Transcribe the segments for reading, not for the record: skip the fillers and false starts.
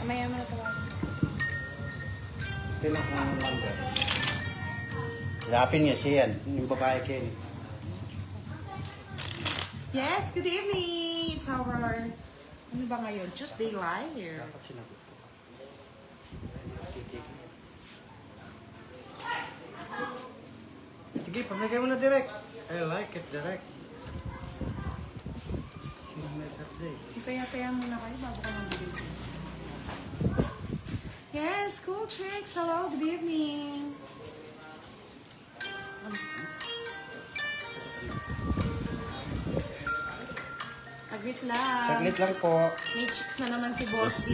Mamaya mo na tawagin. Kailan ko ang number? Yapin niya siya yan. Yung babae kayo. Yes, good evening! It's our... Ano ba ngayon? Tuesday live. Dapat sinagot ko. Sige, pamigay mo na direct. I like it direct. Itaya-taya muna kayo bago ka nang bigay. Yes, cool chicks. Hello, good evening. Saglit lang. Saglit lang po. May chicks na naman si Boss D.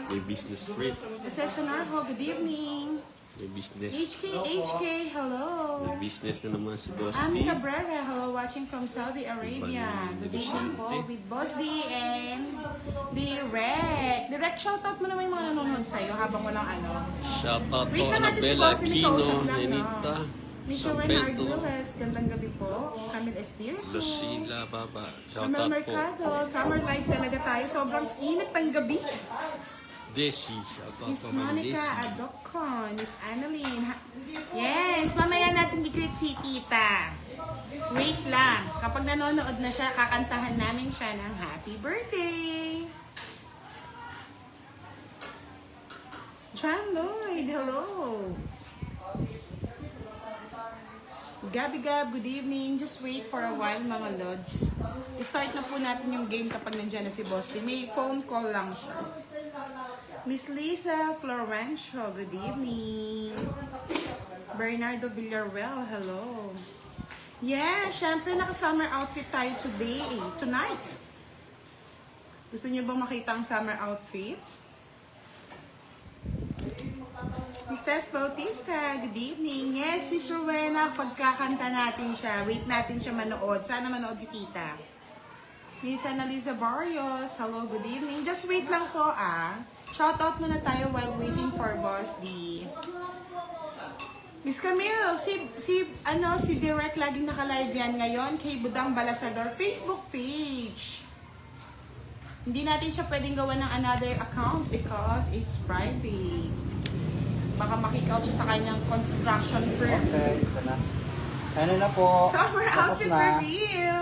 May business trip. Ss Narho, good evening. May business. HK, hello. May business na naman si Boss Ami D. Cabrera, hello, watching from Saudi Arabia. Good evening po with Boss D and Direct. Direct, shoutout mo naman yung mga nanonood sa'yo habang walang ano. Shoutout Wait po lang natin si Annabella Boss D, may Aquino, kausap lang, no? Nenita, Miss San Renard Pedro, Rules, gandang gabi po. Camille Espiritu. Lucila Baba. Camille Shoutout po. Mercado, summer live talaga tayo. Sobrang init ng gabi. Desi. Shoutout Miss po Ma'am Monica Desi. Adocon, Miss Annalyn. Yes, mamaya natin i-greet si Tita. Wait lang. Kapag nanonood na siya, kakantahan namin siya ng happy birthday. John Lloyd, hello. Gabi Gab, good evening. Just wait for a while, mga lods. Start na po natin yung game kapag nandiyan na si Boss D. May phone call lang siya. Miss Lisa Florencio, good evening. Bernardo Villarreal, hello. Yeah, syempre naka-summer outfit tayo today, tonight. Gusto niyo bang makita ang summer outfit? Miss Tess Bautista, good evening. Yes, Miss Rowena, pagkakanta natin siya. Wait natin siya manood. Sana manood si Tita. Miss Annalisa Barrios, hello, good evening. Just wait lang po Shoutout muna tayo while waiting for Boss D. Miss Camille, si Direct laging naka-live yan ngayon kay Budang Balasador Facebook page. Hindi natin siya pwedeng gawa ng another account because it's private. Baka makikout siya sa kanyang construction firm. Okay, ito na. Ano na po? Summer Tapos outfit na. reveal.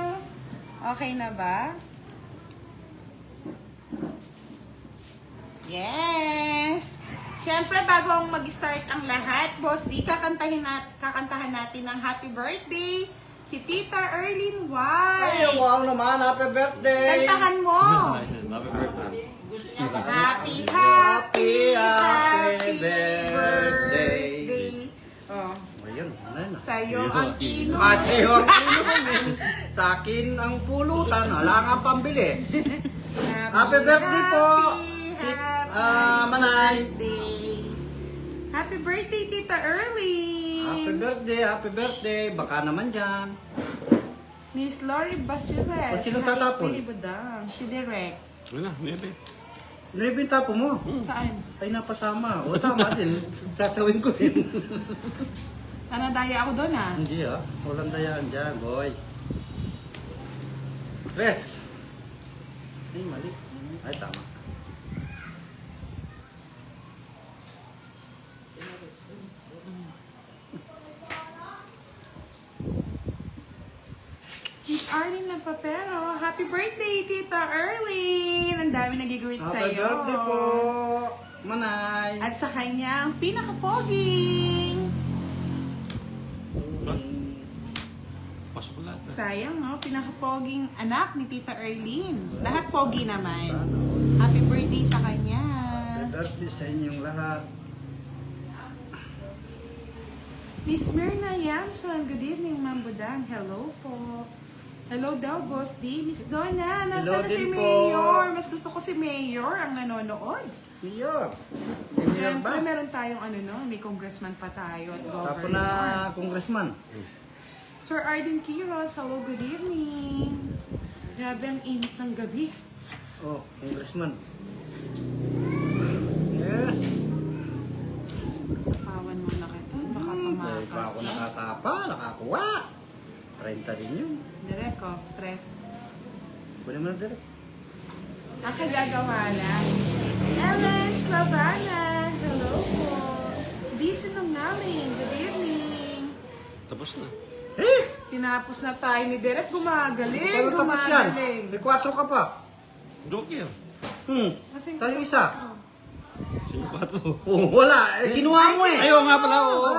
Okay na ba? Yes! Siyempre, bago mag-start ang lahat, Boss D, kakantahan natin ng happy birthday si Tita Erlyn Ay, White. wow naman. Happy birthday! Kantahan mo! Happy birthday. Happy birthday. Oh, Ayun, ano na. sa'yo ang ino. Kasi sa akin ang pulutan, wala nga pambili. Happy birthday po, Manay. birthday. Happy birthday, Tita Erlyn. Happy birthday. Baka naman dyan. Miss Lori Basiles. O, sino tatapon? Happy Budang. Si Direk. Wala, nebe. Naibinta po mo. Saan? Ay, napasama. O, tama din. Tatawin ko din. Daya ako doon Hindi walang dayaan dyan, boy. Tres. Ay, mali. Ay, tama. Miss Arlene Lapapero. Happy birthday, Tita Erlyn. Ang dami nag-greet Happy sa'yo. birthday po, Manay. At sa kanyang pinaka-poging. Pasok lahat. Sayang, no? Pinaka-poging anak ni Tita Erlyn. Lahat pogi naman. Happy birthday sa kanya. Happy birthday sa inyong lahat. Miss Myrna Yamson, good evening, Ma'am Budang. Hello po. Hello daw, Boss D. Miss Donna, Hello nasa na si din po. Mayor? Mas gusto ko si Mayor ang nanonood. Mayor. Mayor Siyempre, ba? meron tayong may congressman pa tayo at Tapo governor. na, congressman. Sir Arden Quiros, hello, good evening. Grabe ang init ng gabi. Oh, congressman. Yes. Sapawan mo na kita, baka Dahil pa tumakas ako na. nakasapa, nakakuha. 30 din yun. Direk, tres. Kunin mo na direct. Gagawa lang. Ellen Tapos na. Eh! Tinapos na tayo ni Derek. Gumagaling, Paano tapos yan? gumagaling. May 4 ka pa. Joker. Kasing Tayo isa. Sino ba ito? Oh, wala. Eh, kinuha mo eh. Ayaw nga pala, oo.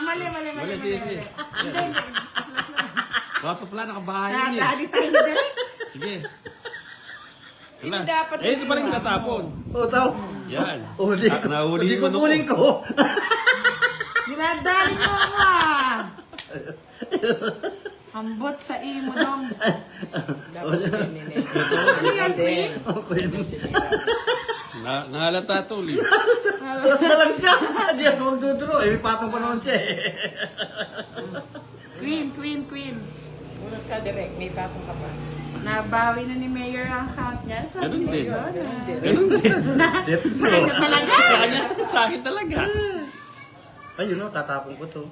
Mali. Mali, sige. Hindi. Last na. Bato pala, nakabahay yun eh. Nadali tayo ni Derek. Sige. Hindi Wala. dapat Eh, ito pa rin natapon. Oh, tao. Yan. Oh, di. Nahuli Di yung ko ano ko. kunin ko. Dinadali mo ba? Ambot sa imo dong. Ano yan, Queen? Okay. Nahalata ito ulit. Alas na lang siya. Hindi ako magduduro. Eh, may patong pa naman siya eh. Queen. Unang ka direct, may patong ka pa. Nabawi na ni Mayor ang account niya. Sabi Ganun ni din. Donna. Ganun din. Set mo. Maganda talaga. Sa kanya, sa akin talaga. Ayun o, tatapon ko to.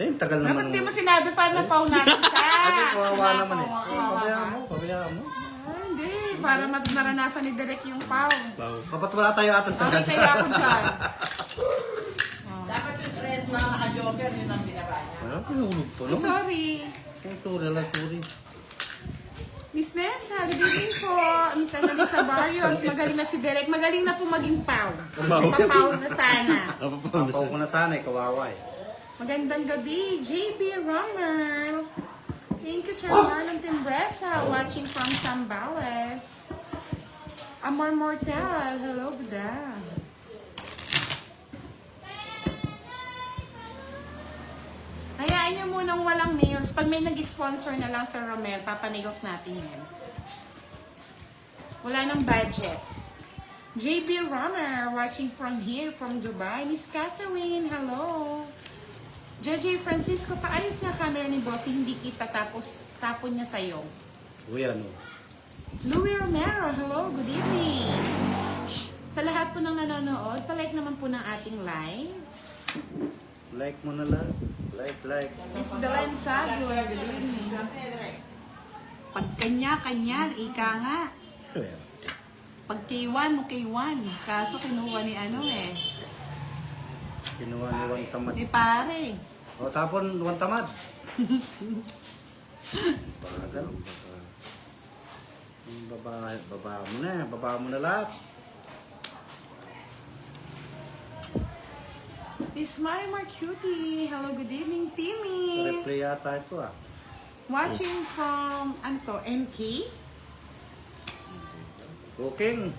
Eh, tagal naman. Dapat di mo sinabi paano paw natin siya. Kasi kawawa naman eh. Kawawa. Pabayaan mo. Hindi, para maranasan ni Derek yung paw. Wow. Dapat wala tayo atang Okay, kaya ako dyan. Dapat yung stress mga naka-joker, yun ang binaba niya. Wala, pinulog ko. Oh, sorry. Sorry. Miss Nessa, good evening po. Miss Annalisa Barrios, magaling na si Derek. Magaling na po maging paw. Papaw na sana. Napapaw na Papaw siya. ko na sana eh, kawawa eh. Magandang gabi, JB Romer. Thank you, Sir Marlon Timbresa, watching from Sambales. Amor Mortel, hello, Buda. Hayaan nyo munang walang nails. Pag may nag-sponsor na lang sa Romel, papanails natin yan. Wala nang budget. JB Romer, watching from here, from Dubai. Miss Catherine, hello. JJ Francisco, paayos na camera ni Boss, hindi kita tapos tapon niya sa'yo. Uy, ano? Louie Romero, hello, good evening. Sa lahat po ng nanonood, palike naman po ng ating live. Like mo na lang. Like. Miss Belen Sago, good evening. Pag kanya-kanya, ika nga. Pag K1 mo K1. Kaso kinuha ni ano eh. Kinuha ni Juan Tamad. Ni pare. O, tapon Juan Tamad. Bagal. Baba mo na lahat. Miss Marimar Cutie, hello, good evening, Timmy. Replay yata ito ah. Watching from, ano to, NK? Cooking.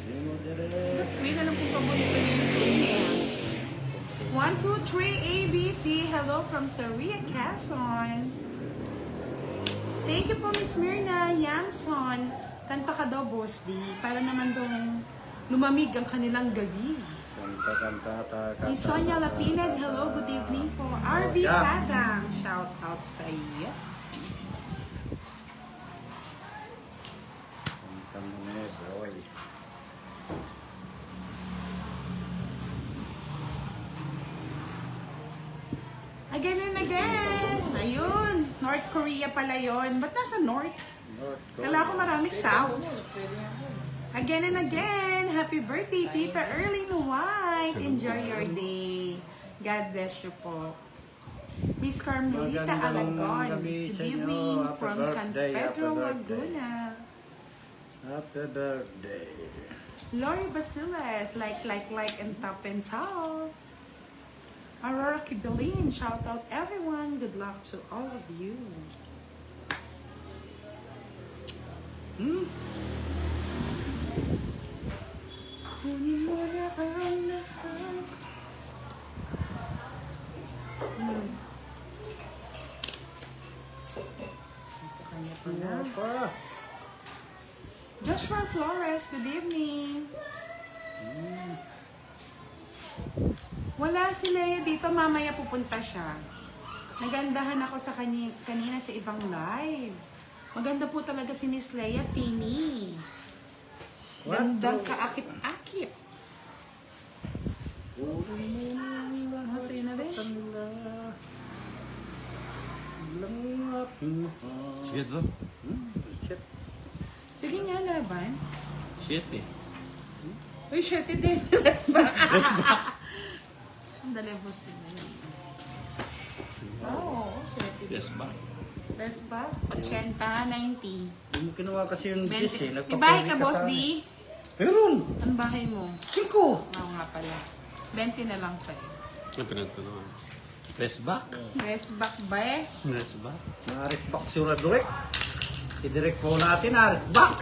Hindi mo direct. Queen, anong pong paborito niyo yung Queen eh? 1, 2, 3, ABC. Hello from Saria Quezon. Thank you po, Miss Myrna Yamson. Kanta ka daw, Boss D. Para naman dong lumamig ang kanilang gabi. Kanta. Miss Sonia Lapined, hello, good evening po. RB Yeah. Sadang, shout out sa iyo. Kanta mo na eh, boy. Again and again. Ayun, North Korea pala yon. Ba't nasa North? Kala ko marami South. Again and again, happy birthday, Tita Erling White. Enjoy your day. God bless you po. Miss Carmelita Magandang Alagon, gabi good sa inyo. evening Happy from San birthday, Pedro, happy birthday. Laguna. Happy birthday. Lori Basiles, like, and top and tall. Aurora Kibilin, shout out everyone. Good luck to all of you. Kunin mo na ang lahat. Sa kanya pa na. Pa. Joshua Flores, good evening. Wala si Leia dito, mamaya pupunta siya. Nagandahan ako sa kanina sa ibang live. Maganda po talaga si Miss Leia, Timmy. Gandang kaakit-akit. Masaya na din. Lang Shit, bro. Shit. Sige nga, laban. Shit, eh. Uy, shit, din. Let's back. Ang dali, boss. Tingnan yun. Oo, shit. Yes, ba? Let's back. 80, 90. Hindi mo kinuha kasi yung gis eh. 20. Ibahay ka, Nagpapawi boss, sa di? akin. Meron. Ang bahay mo? Siko. Oo nga pala. 20 na lang sa'yo. Ang pinagtanong. Press back. Press back ba eh? Press back. Naaris back si Direk. I-direct po natin, aris back.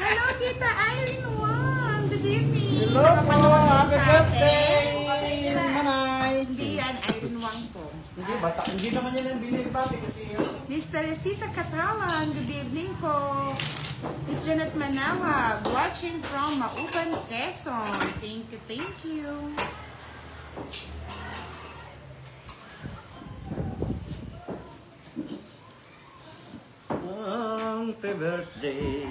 Hello, Tita Irene Wang. Good evening. Hello po. Nakapanood din Happy sa birthday. atin. Manay. Hindi yan, Irene Wang po. Hindi, bata. Hindi naman yan ang binili bati kasi yun. Miss Teresita Catalan, good evening po. Miss Janet Manawag, watching from Mauban, Quezon. Thank you, thank you. Happy birthday.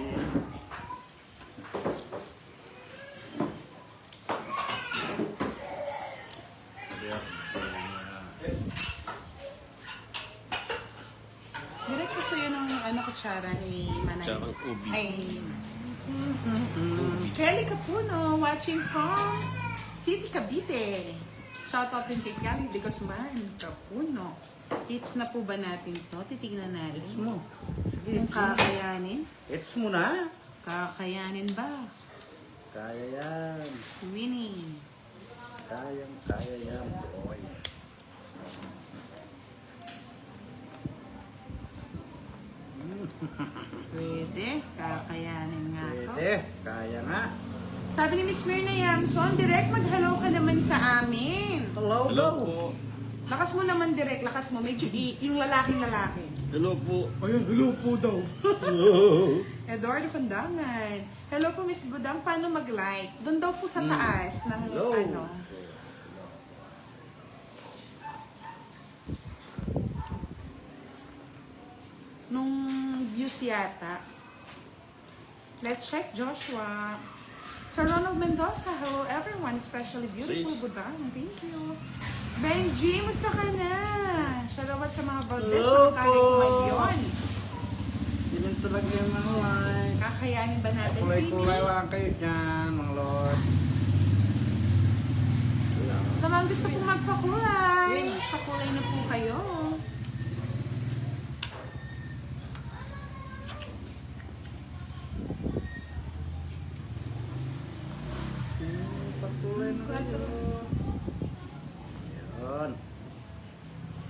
Direct ko sa'yo ng kutsara ni Manay. Kutsarang ubi. Ay, Kelly Capuno, watching from City Cavite. Shoutout din kay Kelly de Guzman Capuno. Hits na po ba natin to? Titignan natin. It's mo. Sige, Kung kakayanin. it's mo na. Kakayanin ba? Kaya yan. Winning. Kaya yan, boy. Pwede. Kakayanin nga to. Pwede. Kaya nga. Sabi ni Miss Myrna Yamson, direct mag-hello ka naman sa amin. Hello, Hello hello. po. Lakas mo naman direct, lakas mo. Medyo yung lalaki. Hello po. Ayun, hello po daw. Eduardo Pandangan. Hello po Miss Budang, paano mag-like? Doon daw po sa taas ng Hello. ano. Nung views yata. Let's check Joshua. Sir Ronald Mendoza, hello everyone, especially beautiful Sis. Budang. Thank you. Benji, musta ka na? Shoutout sa mga Valdez Hello na kakain po. kumayon. Yun talaga yung mga like. Kakayanin ba natin, Kulay-kulay baby? lang kayo dyan, mga lords. Sa mga gusto pong magpakulay, pakulay na po kayo. Patuloy na kayo. Yun.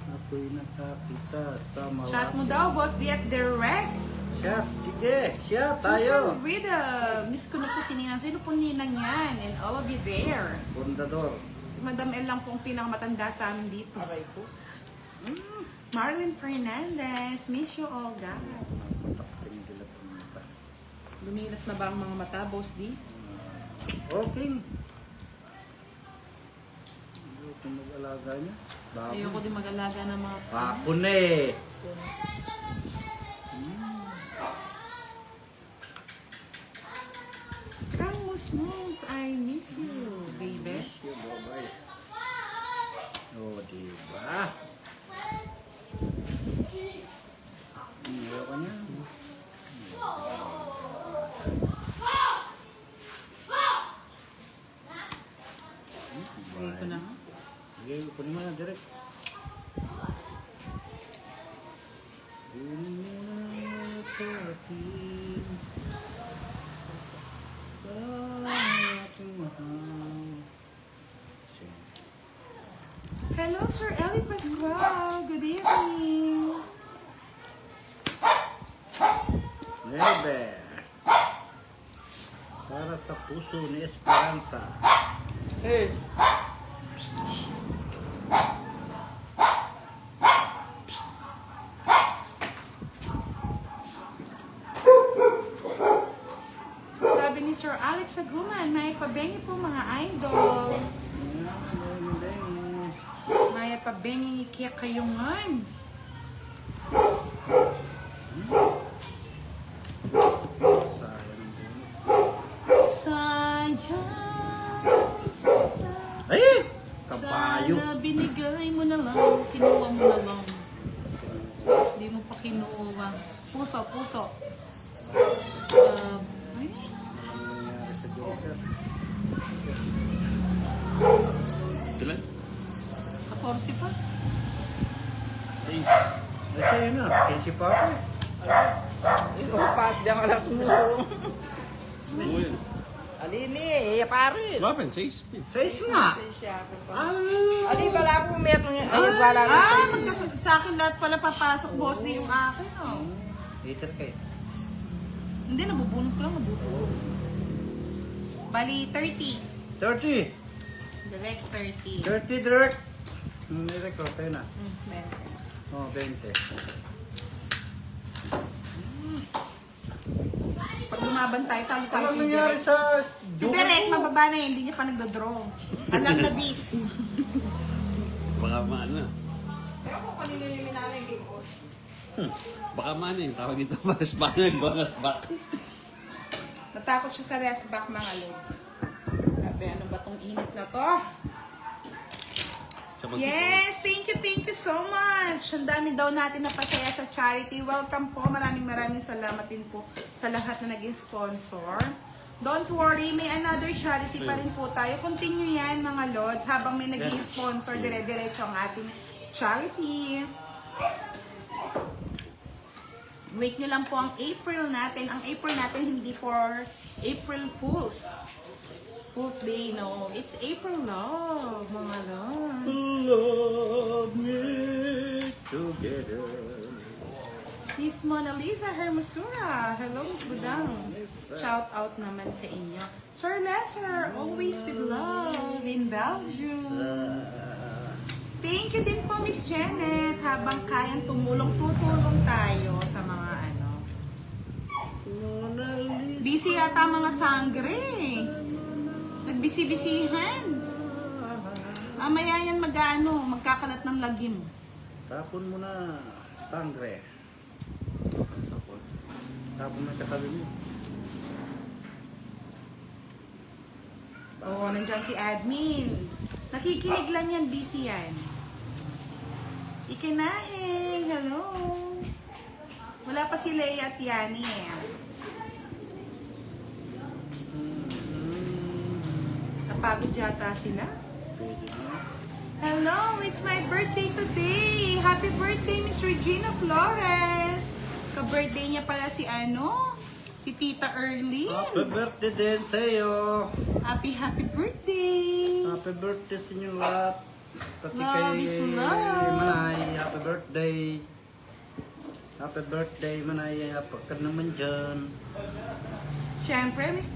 Ako'y nakakita sa malapit. Shot mo daw, boss, di at direct. Shot, sige. Shot Susan tayo. Rida, miss ko na po si Ninang. Sino po Ninang yan? And all of you there. Bundador. Si Madam El lang po ang pinakamatanda sa amin dito. Aray ko. Marlon Fernandez, miss you all guys. Patakting dilat ang mata. Lumilat na ba ang mga mata, boss di? Okay. Ayoko mag-alaga niya. Baboy. Ayoko din mag-alaga ng mga Ako na eh. Kamus, I miss you, baby. Yo, bye-bye. Oh, diba? Ayoko niya. Ayoko ko na nga. Sige, kunin mo na direct. Kunin mo na sa akin. Sa aking mahal. Hello, Sir Ellie Pascual. Good evening. Nebe. Para sa puso ni Esperanza. Hey. Sabi ni Sir Alex Aguman, may pabengi po mga idol. May pabengi kaya kayungan. Sayang din. Sayang sila. Ay! Kabayo. Sana binigay mo na lang, kinuha mo na lang. Hindi mo pa kinuha. Puso, puso. Ay, Anong nangyari sa Joker? Ilan? 14 pa. 6. Ay, sa'yo na. 15 pa ako eh. Inupas diyang alas mo. Oo yan. Alini, pare. Bakit? 6. 6 nga. Ali, wala akong meron ngayon. Ayun, wala lang. Magkasunod sa akin lahat pala papasok, boss, di yung akin, oh. Hater kayo. Hindi, nabubunot ko lang, nabubunot. Bali, 30. 30. Direct 30. 30 direct. Direct, okay na. Meron. Oh, 20. Pag lumaban tayo, talo-talo Ano yung nangyari direct. sa Si Direk, mababa na yun, hindi niya pa nagdodraw. Alam na this. Baka maano. Kaya kung kanina yung minanay game ko. Baka maano yung tawag ito. Bonus back. Bonus back. Natakot siya sa rest back, mga lods. Grabe, ano ba tong init na to? Sa pagtutulog. Yes, thank you so much. Ang dami daw natin na pasaya sa charity. Welcome po. Maraming salamat din po sa lahat na naging sponsor. Don't worry, may another charity pa rin po tayo. Continue yan, mga lods, habang may naging sponsor, dire-diretso ang ating charity. Wait nyo lang po ang April natin. Ang April natin hindi for April Fools. Fool's Day, no. It's April Love, mga lods. Love me together. Miss Mona Lisa Hermosura. Hello, Miss Budang. Shout out naman sa inyo. Sir Lesser, always with love in Belgium. Thank you din po, Miss Janet. Habang kayang tumulong, tutulong tayo sa mga ano. Busy yata mga sangre. Nagbisi-bisihan. Mamaya yan magkakalat ng lagim. Tapon mo na sangre. Tapon mo sa katabi mo. Oo, nandyan si admin. Nakikinig lang yan, busy yan. Ikinahing, hello. Wala pa si Leia at Yani eh. Napagod yata sila. Pwede na. Hello, it's my birthday today. Happy birthday, Miss Regina Flores. Ka-birthday niya pala si si Tita Erlyn. Happy birthday din sa'yo. Happy birthday. Happy birthday sa inyo lahat. Pati Love kay is love. Manay, happy birthday. Happy birthday, Manay. Happy ka naman dyan. Siyempre, Miss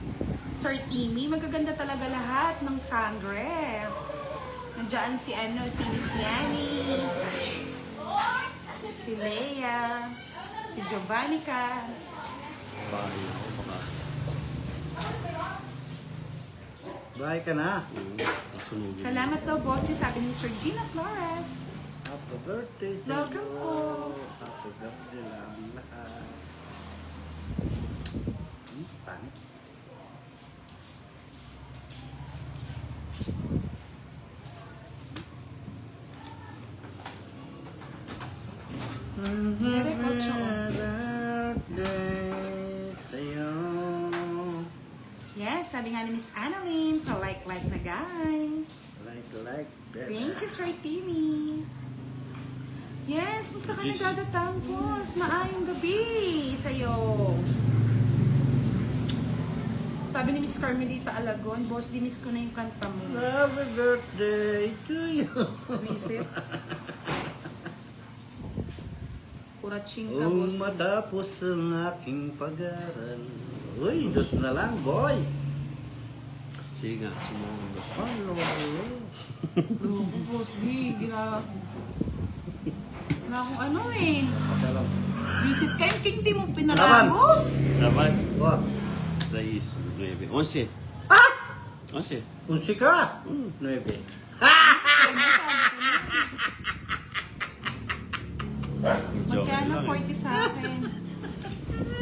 Sir Timmy, magaganda talaga lahat ng sangre. Nandiyan si Miss Yani, si Leia, si Giovannica. Bahay ako. Baka. Bye ka na. Kasunugin. Salamat daw, boss, sabi ni Sir Gina Flores. Happy birthday sa Welcome iyo. po. Happy birthday lang lahat. Pangit. Direk 8. Birthday sa iyo. Yes, sabi nga ni Miss Annalyn, pa-like na guys. Like, better. Thank you, Sir Timmy. Yes, musta ka nagdadatapos? Maayong gabi sa'yo. Sabi ni Miss Carmelita Alagon, boss, di-miss ko na yung kanta mo. Happy birthday to you. Miss it? Kuraching ka, Kung boss. matapos ang aking pag-aaral. Uy, dos na lang, boy. Sige nga, sumundo. Hello. Loko, boss, di, ginagawa. Wala akong ano eh. Salam. Visit kayo, hindi mo pinaramos. Dapat. Wah, 6, 9, 11. ah! 11. Unsi ka? 9. Magkano 40 sa akin?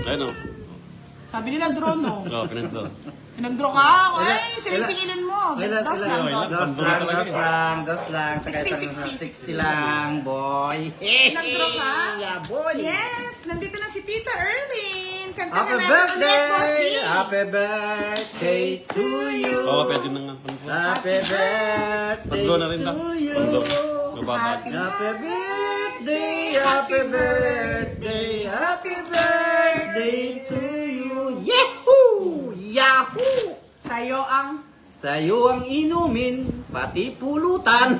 Ano? Sabi nila draw, no? Oo, pinagdo. Nag-draw ka? Ay, sinisingilin mo. Ilan, dos ilan? lang, Ilan? dos. Dos lang. 60, 60 lang, boy. Nag-draw ka? Yeah, boy. Yes! Nandito na si Tita Erlyn! Kanta Happy na natin ulit, Boss D! birthday! Happy birthday to you! Oo, pwede na nga. Happy birthday Pagdo na rin lang. to you! Pagdo. Mababa. Happy birthday! Happy birthday! Happy birthday to you! Yahoo! Yahoo! Sa'yo ang Sa'yo ang inumin, pati pulutan.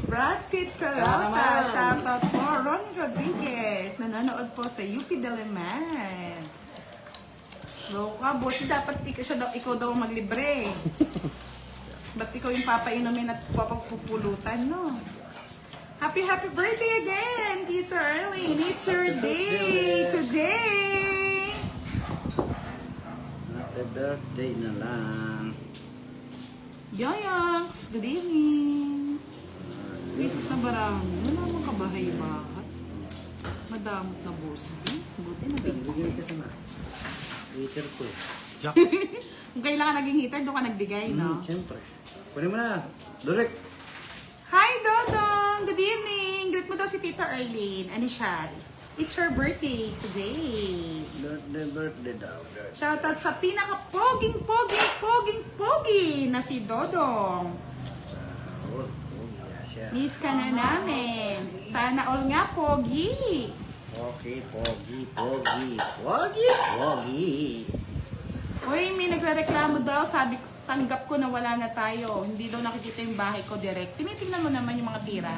Brad Pitt Tama. Peralta. Shoutout po. Ron Rodriguez. Nanonood po sa UP Diliman. Loka, buti dapat ikaw daw ang maglibre. Ba't ikaw yung papainumin at papagpupulutan, no? Happy birthday again, Tita Erlyn. It's your day today. Happy birthday na lang. Yoyoks, good evening. Waste na barang. Wala mong kabahay-bahat. Madamot na boss. Buti na Bigyan ka na. Waiter ko. Jack. Kung kailangan naging heater, doon ka nagbigay, no? Siyempre. Kunin mo na. Direct. Hi, Dodong! Good evening! Greet mo daw si Tita Erlyn. Ano siya? It's her birthday today. Birthday daw. Shoutout sa pinaka-poging na si Dodong. Miss ka na namin. Sana all nga, pogi. Okay, pogi. Uy, may nagre-reklamo daw. Sabi ko, tanggap ko na wala na tayo. Hindi daw nakikita yung bahay ko direct. Tinitingnan mo naman yung mga tira.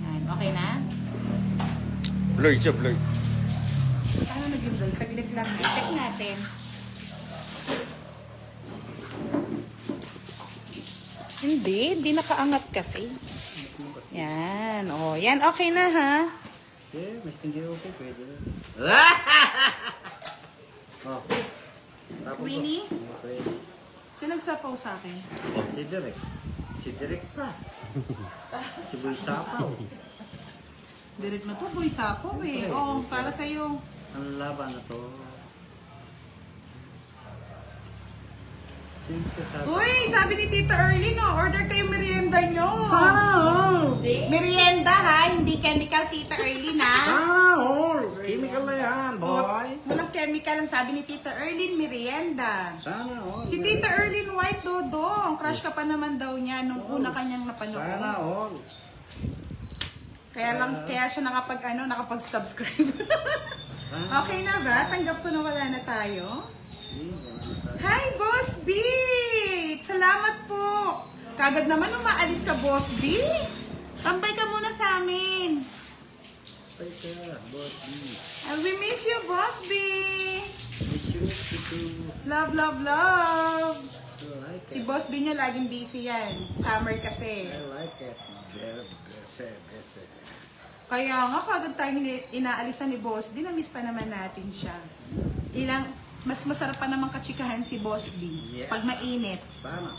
Yan, okay na? Blurred siya, blurred. Paano naging blurred? Sa gilid lang. Check natin. Hindi nakaangat kasi. Yan, oh. Yan, okay na ha. Okay, mas hindi okay. Pwede na. Oh. Tapos Winnie? Okay. Sino nagsapaw sa akin? Si Direk. Si Direk pa. Si Boy Sapaw. Direct na to, boy, sapaw eh. Oh, para sa'yo. Ang laban na to. Siyempre sabi. Uy, sabi ni Tita Erlyn, no, order kayong merienda nyo. Sana all! Merienda ha, hindi chemical, Tita Erlyn ha. Sana all! Chemical na yan, boy. Walang chemical ang sabi ni Tita Erlyn, merienda. Sana all! Si Tita Erlyn White, Dodong. Crush ka pa naman daw niya nung una kanyang napanood. Sana all! Kaya siya nakapag-subscribe. Okay na ba? Tanggap ko na wala na tayo. Hi, Boss B! Salamat po! Kagad naman umaalis ka, Boss B! Tambay ka muna sa amin. Ay, kaya, boss. And we miss you, Boss B! Miss you. Love! I like Si it. Boss B nyo laging busy yan. Summer kasi. I like it. Very busy. Kaya nga, kagad tayo inaalisan ni Boss D, na-miss pa naman natin siya. Mas masarap pa naman katsikahan si Boss B Yeah. pag mainit. Sana.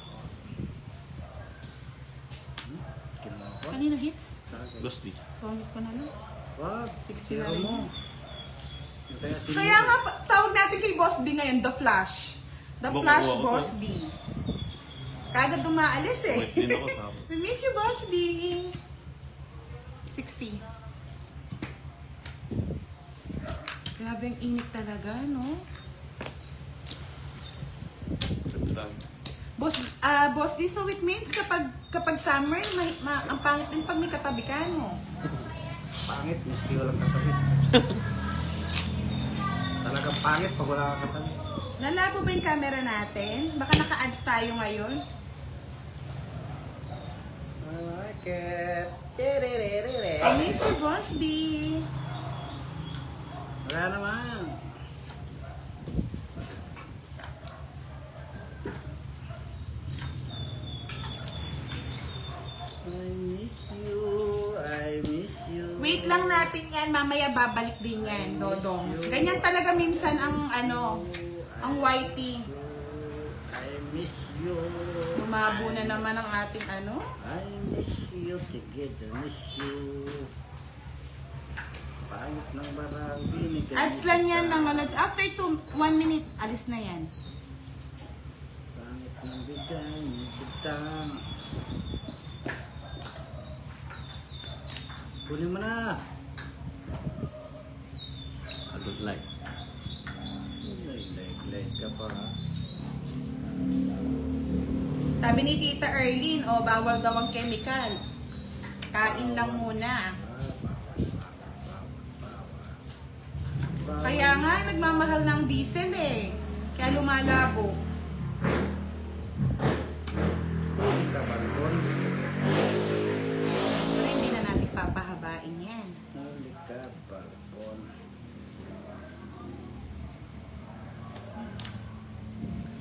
Kinuha. Kanino hits? Lusty. Comment ko na lang. Wag. 60 na Tira rin. mo. Kaya si Kaya nga, tawag natin kay Boss B ngayon, The Flash. The Baka Flash kuha ko Boss B. Kagad umaalis eh. Wait, din ako sa We miss you, Boss B. 60. Grabe ang init talaga, no? Boss D, so it means kapag summer, ang pangit din pag may katabi ka, no? pangit, miski walang katabi. Talagang pangit pag wala kang katabi. Lalabo ba yung camera natin? Baka naka-ads tayo ngayon. I like it. I miss you, Boss B. Wala naman. I miss you. Wait lang natin yan, mamaya babalik din yan, Dodong. Ganyan talaga minsan ang ang whitey. I miss you. Lumabo na naman ang ating I miss you together, miss you. Pangit ng barang binigay. Ads lang yan mga lods. After 1 minute, alis na yan. Pangit ng bigay ni kita. Kunin mo na. I don't like. Like ka pa. Sabi ni Tita Erlyn, bawal daw ang chemical. Kain lang muna. Kaya nga, nagmamahal ng diesel eh. Kaya lumalabo. Kunin ka ba ron? Pero hindi na natin papahabain yan. Kunin ka ba ron?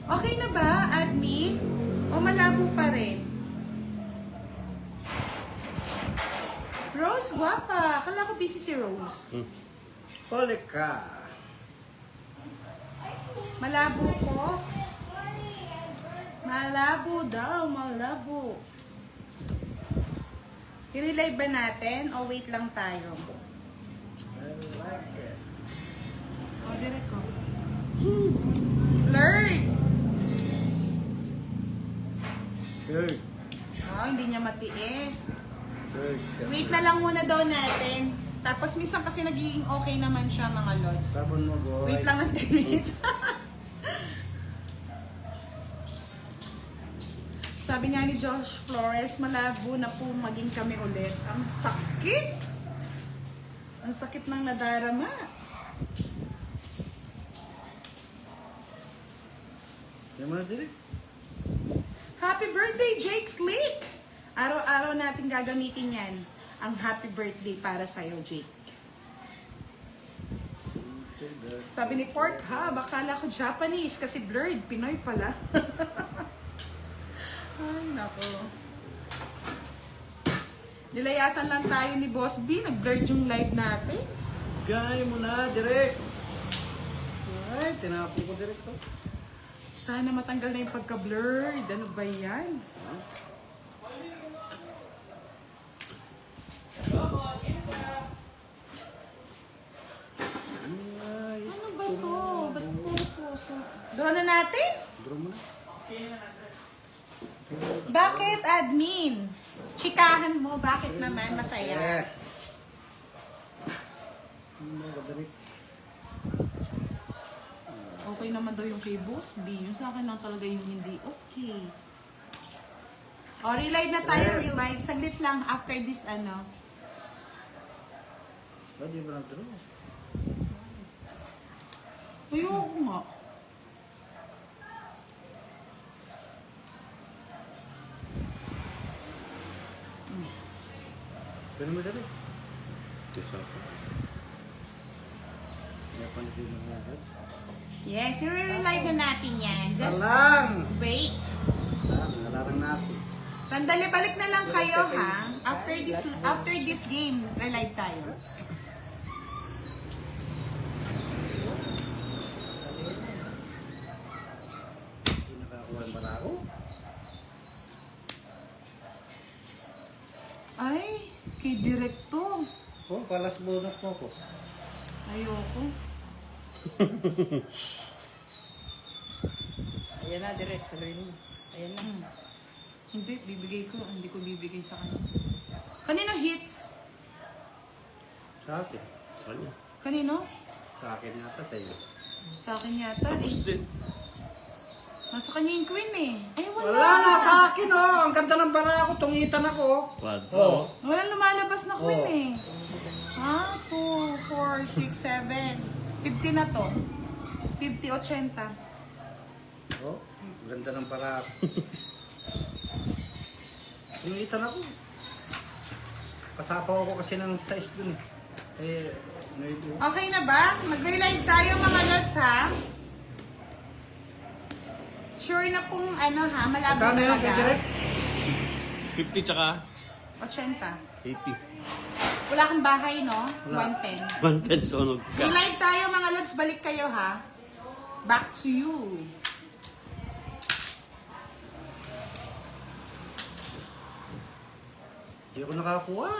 Okay na ba, admin? O malabo pa rin? Rose, guwapa. Akala ko busy si Rose. Huli ka. Malabo po. Malabo daw, malabo. I-relive ba natin o wait lang tayo? I like it. O, direct ko. Blurred! Good. Hindi niya matiis. Good. Wait na lang muna daw natin. Tapos minsan kasi nagiging okay naman siya mga lods. Sabon mo, boy. Wait lang ng 10 minutes. Sabi nga ni Josh Flores, malabo na po maging kami ulit. Ang sakit! Ang sakit ng nadarama. Yan mo na, Direk. Happy birthday, Jake Slick! Araw-araw natin gagamitin yan. Ang happy birthday para sa'yo, Jake. Sabi ni Pork Hub, akala ko Japanese kasi blurred. Pinoy pala. Ay, nako. Nilayasan lang tayo ni Boss B. Nag-blurred yung live natin. Gay mo na, Direk. Ay, tinapo ko, Direk, to. Sana matanggal na yung pagka-blurred. Ano ba yan? Ay, Ano ba to? Ba't puro puso? Draw na natin? draw mo na. Bakit, admin? Chikahan mo, bakit naman masaya? Ano ba, Direk? Okay naman daw yung kay Boss B. Yung sa akin lang talaga yung hindi okay. O, relive na tayo, relive. Saglit lang after this, ano. Ba't di ba nag-draw? Ayoko nga. Pero mo, Direk. Yes, okay. Kaya pa naging mga Yes, i-relive na natin yan. Just Salang! wait. Nalarang natin. Sandali, balik na lang kayo, ha? After this game, relive tayo. Hindi nakakuha ang barako. Ay, kay Direkto. Oh, palas bonus mo ko. Ayoko. Ayan na, direct. Saluhin mo. Ayan na. Hindi, bibigay ko. Hindi ko bibigay sa kanya. Kanino hits? Sa akin. Kanya. Kanino? Sa akin yata sa iyo. Sa akin yata. Tapos din. Nasa kanya yung queen eh. Ay, wala. Wala na sa akin oh. Ang ganda ng barako. Tungitan ako. Quad. Oh. Walang lumalabas na queen Oh. eh. Ha? 2, 4, 6, 7. 50 na to. 50, 80. Oh, ang ganda ng barako. Tungitan ako. Kasapaw ako kasi ng size dun eh. Eh, ito. Okay na ba? Mag-relive tayo mga lods ha? Sure na pong ano ha, malabo Kano yun kay talaga. Direk? 50 tsaka 80. 80. Wala kang bahay, no? Wala. 110. 110 sunog ka. Relive tayo mga lods, balik kayo ha. Back to you. Hindi ako nakakuha.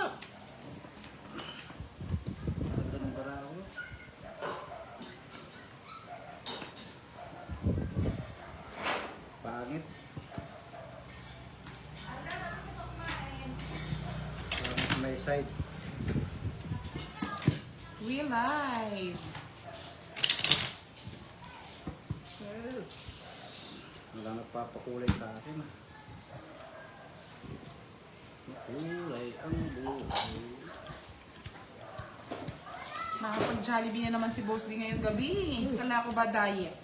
Ganda ng Pangit. Pangit may side. We live. Yes. Wala nagpapakulay sa akin. Kulay ang buhay. Nakapag-Jollibee na naman si Boss D ngayong gabi. Kala ko ba diet?